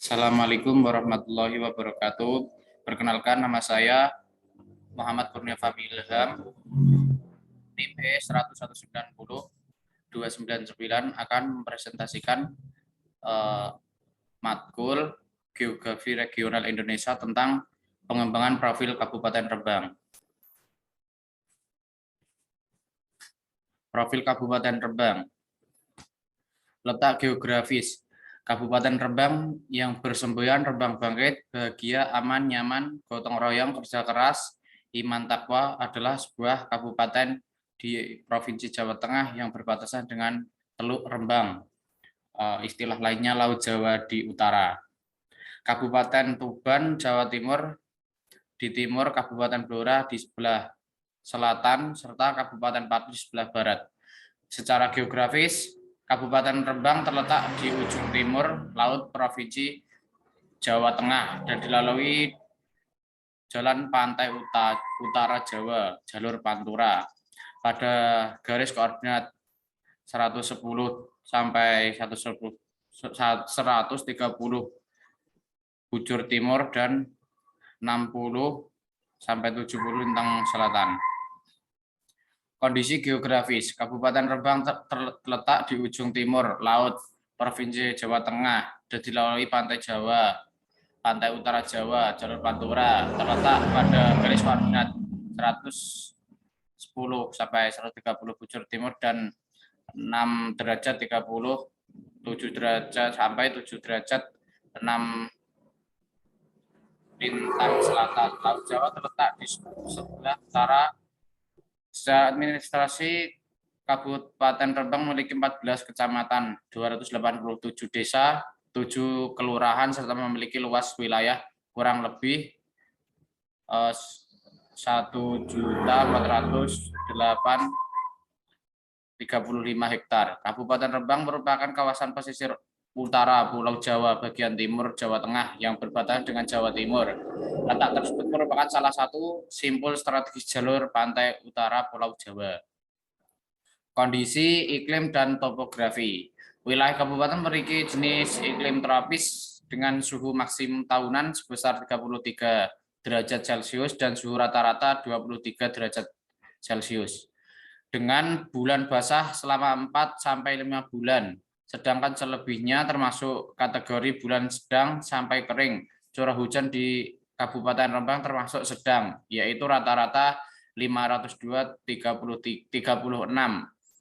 Assalamualaikum warahmatullahi wabarakatuh. Perkenalkan, nama saya Muhammad Kurnia Fahmi Ilham, NIM E1110299 akan mempresentasikan matkul Geografi Regional Indonesia tentang pengembangan profil Kabupaten Rembang. Profil Kabupaten Rembang. Letak geografis. Kabupaten Rembang yang bersemboyan Rembang bangkit, bahagia, aman, nyaman, gotong royong, kerja keras, iman takwa adalah sebuah kabupaten di Provinsi Jawa Tengah yang berbatasan dengan Teluk Rembang. Istilah lainnya Laut Jawa di utara. Kabupaten Tuban, Jawa Timur di timur, Kabupaten Blora di sebelah selatan, serta Kabupaten Pati di sebelah barat. Secara geografis, Kabupaten Rembang terletak di ujung timur laut Provinsi Jawa Tengah dan dilalui Jalan Pantai Utara Jawa, jalur Pantura. Pada garis koordinat 110 sampai 130 bujur timur dan 60 sampai 70 lintang selatan. Kondisi geografis, Kabupaten Rembang terletak di ujung timur laut Provinsi Jawa Tengah dan dilalui Pantai Jawa, Pantai Utara Jawa, jalur Pantura, terletak pada garis koordinat 110 sampai 130 bujur timur dan 6 derajat 30, 7 derajat sampai 7 derajat 6 lintang selatan. Laut Jawa terletak di sebelah utara. Secara administrasi, Kabupaten Rembang memiliki 14 kecamatan, 287 desa, 7 kelurahan, serta memiliki luas wilayah kurang lebih 1.408.35 hektar. Kabupaten Rembang merupakan kawasan pesisir utara Pulau Jawa bagian timur Jawa Tengah yang berbatasan dengan Jawa Timur. Letak tersebut merupakan salah satu simpul strategis jalur pantai utara Pulau Jawa. Kondisi iklim dan topografi. Wilayah kabupaten memiliki jenis iklim tropis dengan suhu maksimum tahunan sebesar 33 derajat Celcius dan suhu rata-rata 23 derajat Celcius. Dengan bulan basah selama 4 sampai 5 bulan. Sedangkan selebihnya termasuk kategori bulan sedang sampai kering. Curah hujan di Kabupaten Rembang termasuk sedang, yaitu rata-rata 502,36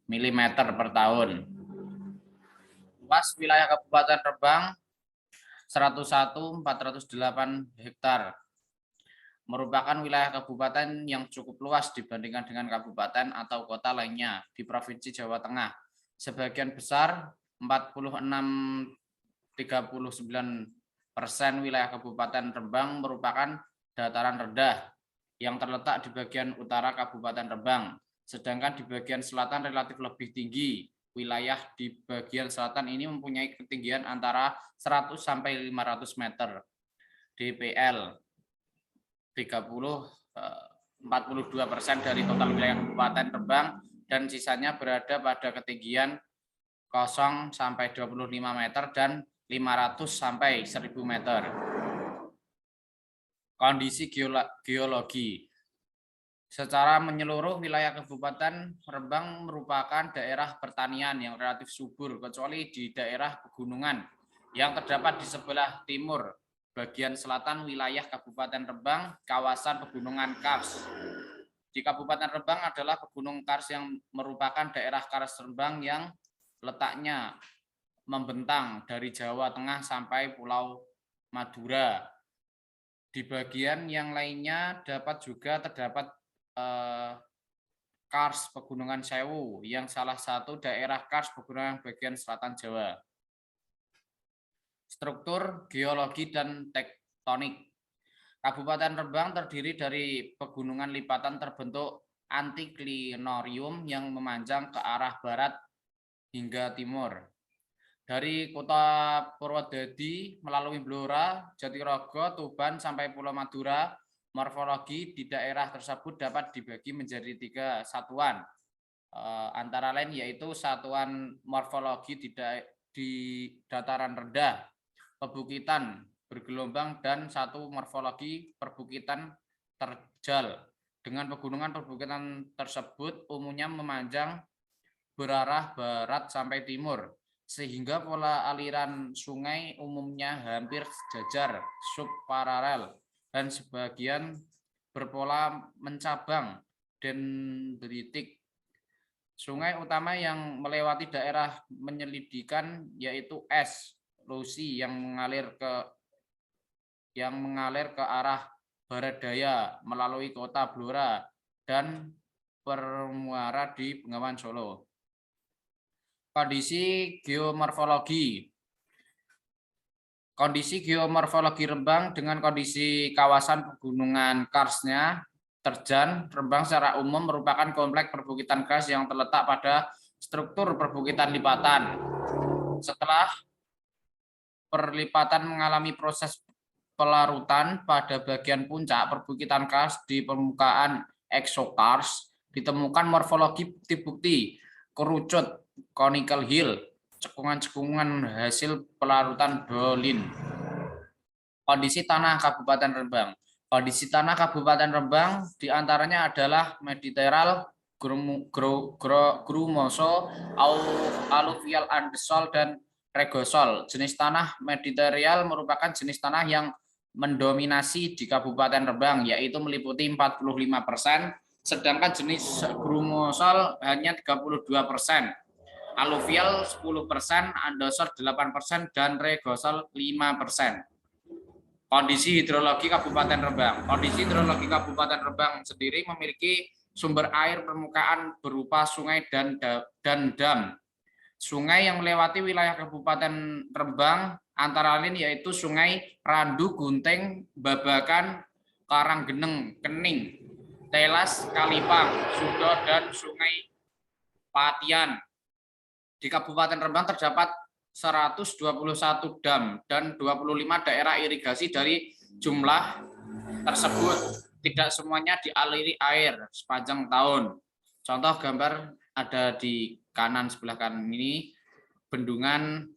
mm per tahun. Luas wilayah Kabupaten Rembang 101.408 hektar. Merupakan wilayah kabupaten yang cukup luas dibandingkan dengan kabupaten atau kota lainnya di Provinsi Jawa Tengah. Sebagian besar 46,39% wilayah Kabupaten Rembang merupakan dataran rendah yang terletak di bagian utara Kabupaten Rembang, sedangkan di bagian selatan relatif lebih tinggi. Wilayah di bagian selatan ini mempunyai ketinggian antara 100 sampai 500 meter. DPL 42% dari total wilayah Kabupaten Rembang dan sisanya berada pada ketinggian 0 sampai 25 meter dan 500 sampai 1000 meter. Kondisi geologi. Secara menyeluruh, wilayah Kabupaten Rembang merupakan daerah pertanian yang relatif subur, kecuali di daerah pegunungan yang terdapat di sebelah timur bagian selatan wilayah Kabupaten Rembang, kawasan pegunungan Kars. Di Kabupaten Rembang adalah Pegunung Kars yang merupakan daerah Kars Rembang yang letaknya membentang dari Jawa Tengah sampai Pulau Madura. Di bagian yang lainnya terdapat Kars Pegunungan Sewu yang salah satu daerah Kars Pegunungan bagian selatan Jawa. Struktur, geologi, dan tektonik. Kabupaten Rembang terdiri dari pegunungan lipatan terbentuk antiklinorium yang memanjang ke arah barat hingga timur. Dari kota Purwodadi melalui Blora, Jatirogo, Tuban, sampai Pulau Madura, morfologi di daerah tersebut dapat dibagi menjadi 3 satuan. Antara lain yaitu satuan morfologi di dataran rendah, pebukitan bergelombang, dan 1 morfologi perbukitan terjal. Dengan pegunungan perbukitan tersebut umumnya memanjang berarah barat sampai timur, sehingga pola aliran sungai umumnya hampir sejajar subparalel dan sebagian berpola mencabang dendritik. Sungai utama yang melewati daerah penyelidikan yaitu S. Lusi yang mengalir ke arah barat daya melalui kota Blora dan bermuara di Bengawan Solo. Kondisi geomorfologi. Kondisi geomorfologi Rembang dengan kondisi kawasan pegunungan karsnya terjan. Rembang secara umum merupakan kompleks perbukitan kars yang terletak pada struktur perbukitan lipatan. Setelah perlipatan mengalami proses pelarutan pada bagian puncak perbukitan kars di permukaan exokars, ditemukan morfologi bukti-bukti kerucut conical hill, cekungan-cekungan hasil pelarutan dolin. Kondisi tanah Kabupaten Rembang. Kondisi tanah Kabupaten Rembang diantaranya adalah mediteral, grumoso, aluvial andesol, dan regosol. Jenis tanah mediteral merupakan jenis tanah yang mendominasi di Kabupaten Rembang, yaitu meliputi 45%, sedangkan jenis grumosol hanya 32%. Aluvial 10%, andesol 8%, dan regosol 5%. Kondisi hidrologi Kabupaten Rembang. Kondisi hidrologi Kabupaten Rembang sendiri memiliki sumber air permukaan berupa sungai dan dam. Sungai yang melewati wilayah Kabupaten Rembang antara lain yaitu Sungai Randu, Gunting, Babakan, Karanggeneng, Kening, Telas, Kalipang, Sudo, dan Sungai Patian. Di Kabupaten Rembang terdapat 121 dam dan 25 daerah irigasi. Dari jumlah tersebut tidak semuanya dialiri air sepanjang tahun. Contoh gambar ada di kanan, sebelah kanan ini bendungan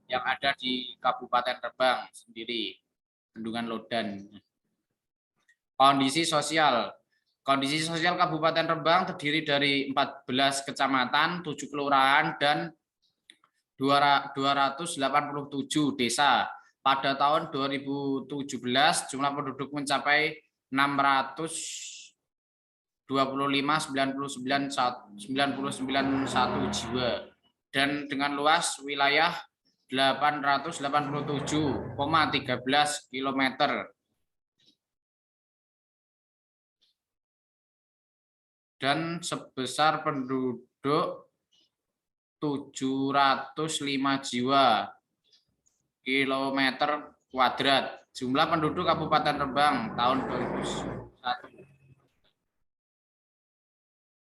yang ada di Kabupaten Rembang sendiri, Bendungan Lodan. Kondisi sosial. Kondisi sosial Kabupaten Rembang terdiri dari 14 kecamatan, 7 kelurahan, dan 287 desa. Pada tahun 2017, jumlah penduduk mencapai 625.991 jiwa, dan dengan luas wilayah 887,13 km. Dan sebesar penduduk 705 jiwa kilometer kuadrat. Jumlah penduduk Kabupaten Rembang tahun 2001.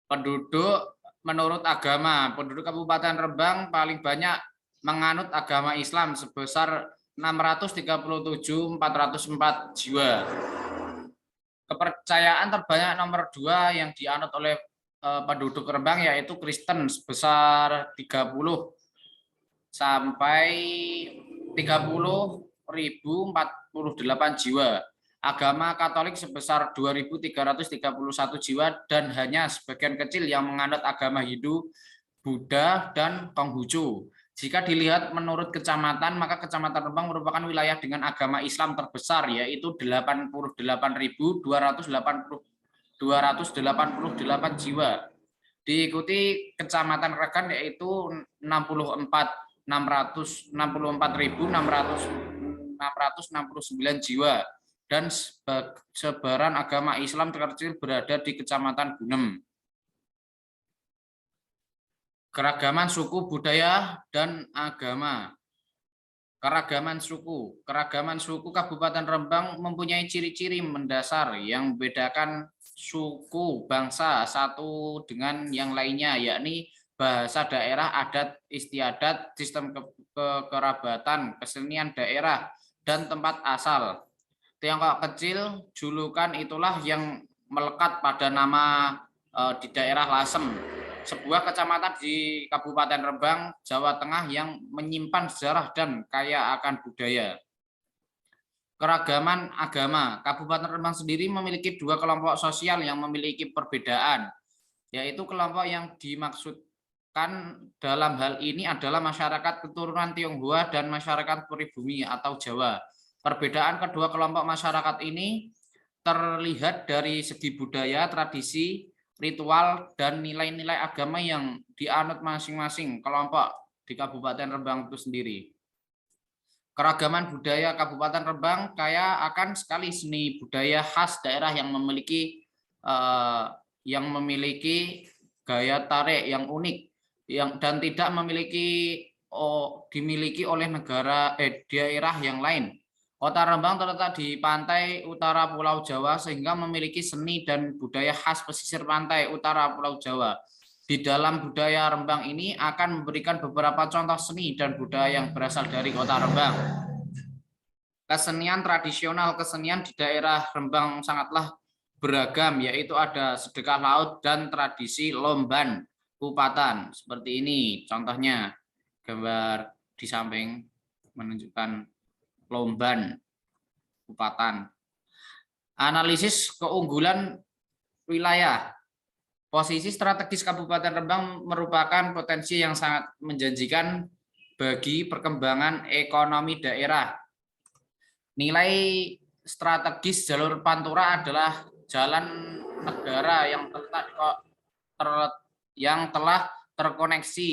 Penduduk menurut agama. Penduduk Kabupaten Rembang paling banyak menganut agama Islam sebesar 637.404 jiwa. Kepercayaan terbanyak nomor 2 yang dianut oleh penduduk Rembang yaitu Kristen sebesar 30 sampai 30.048 jiwa. Agama Katolik sebesar 2.331 jiwa, dan hanya sebagian kecil yang menganut agama Hindu, Buddha, dan Konghucu. Jika dilihat menurut kecamatan, maka Kecamatan Rembang merupakan wilayah dengan agama Islam terbesar, yaitu 88.288 jiwa. Diikuti Kecamatan Regan yaitu 64.669 jiwa, dan sebaran agama Islam terkecil berada di Kecamatan Gunem. Keragaman suku, budaya, dan agama. Keragaman suku. Keragaman suku Kabupaten Rembang mempunyai ciri-ciri mendasar yang membedakan suku bangsa satu dengan yang lainnya, yakni bahasa daerah, adat istiadat, sistem kekerabatan, kesenian daerah, dan tempat asal. Tiongkok kecil, julukan itulah yang melekat pada nama di daerah Lasem. sebuah kecamatan di Kabupaten Rembang, Jawa Tengah yang menyimpan sejarah dan kaya akan budaya. Keragaman agama. Kabupaten Rembang sendiri memiliki dua kelompok sosial yang memiliki perbedaan, yaitu kelompok yang dimaksudkan dalam hal ini adalah masyarakat keturunan Tionghoa dan masyarakat pribumi atau Jawa. Perbedaan kedua kelompok masyarakat ini terlihat dari segi budaya, tradisi, ritual, dan nilai-nilai agama yang dianut masing-masing kelompok di Kabupaten Rembang itu sendiri. Keragaman budaya Kabupaten Rembang kaya akan sekali seni budaya khas daerah yang memiliki gaya tarik yang unik dan tidak dimiliki oleh daerah yang lain. Kota Rembang terletak di pantai utara Pulau Jawa sehingga memiliki seni dan budaya khas pesisir pantai utara Pulau Jawa. Di dalam budaya Rembang ini akan memberikan beberapa contoh seni dan budaya yang berasal dari Kota Rembang. Kesenian tradisional, kesenian di daerah Rembang sangatlah beragam, yaitu ada sedekah laut dan tradisi lomban kupatan. Seperti ini contohnya, gambar di samping menunjukkan lomban kupatan. Analisis keunggulan wilayah. Posisi strategis Kabupaten Rembang merupakan potensi yang sangat menjanjikan bagi perkembangan ekonomi daerah. Nilai strategis jalur Pantura adalah jalan negara yang telah terkoneksi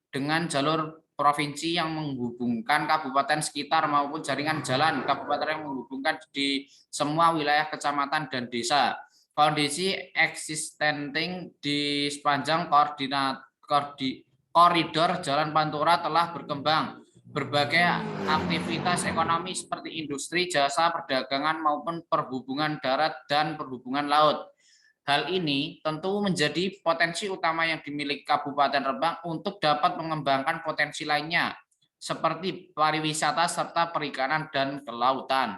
dengan jalur provinsi yang menghubungkan kabupaten sekitar maupun jaringan jalan kabupaten yang menghubungkan di semua wilayah kecamatan dan desa. Kondisi existing di sepanjang koridor Jalan Pantura telah berkembang. Berbagai aktivitas ekonomi seperti industri, jasa, perdagangan maupun perhubungan darat dan perhubungan laut. Hal ini tentu menjadi potensi utama yang dimiliki Kabupaten Rembang untuk dapat mengembangkan potensi lainnya seperti pariwisata serta perikanan dan kelautan.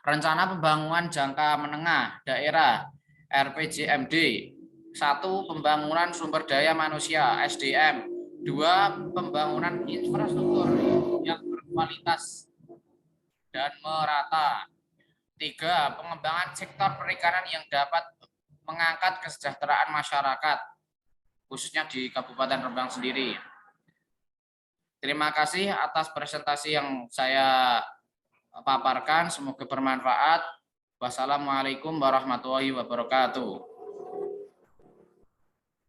Rencana Pembangunan Jangka Menengah Daerah RPJMD. 1. Pembangunan sumber daya manusia SDM. 2. Pembangunan infrastruktur yang berkualitas dan merata. 3. Pengembangan sektor perikanan yang dapat mengangkat kesejahteraan masyarakat, khususnya di Kabupaten Rembang sendiri. Terima kasih atas presentasi yang saya paparkan, semoga bermanfaat. Wassalamualaikum warahmatullahi wabarakatuh.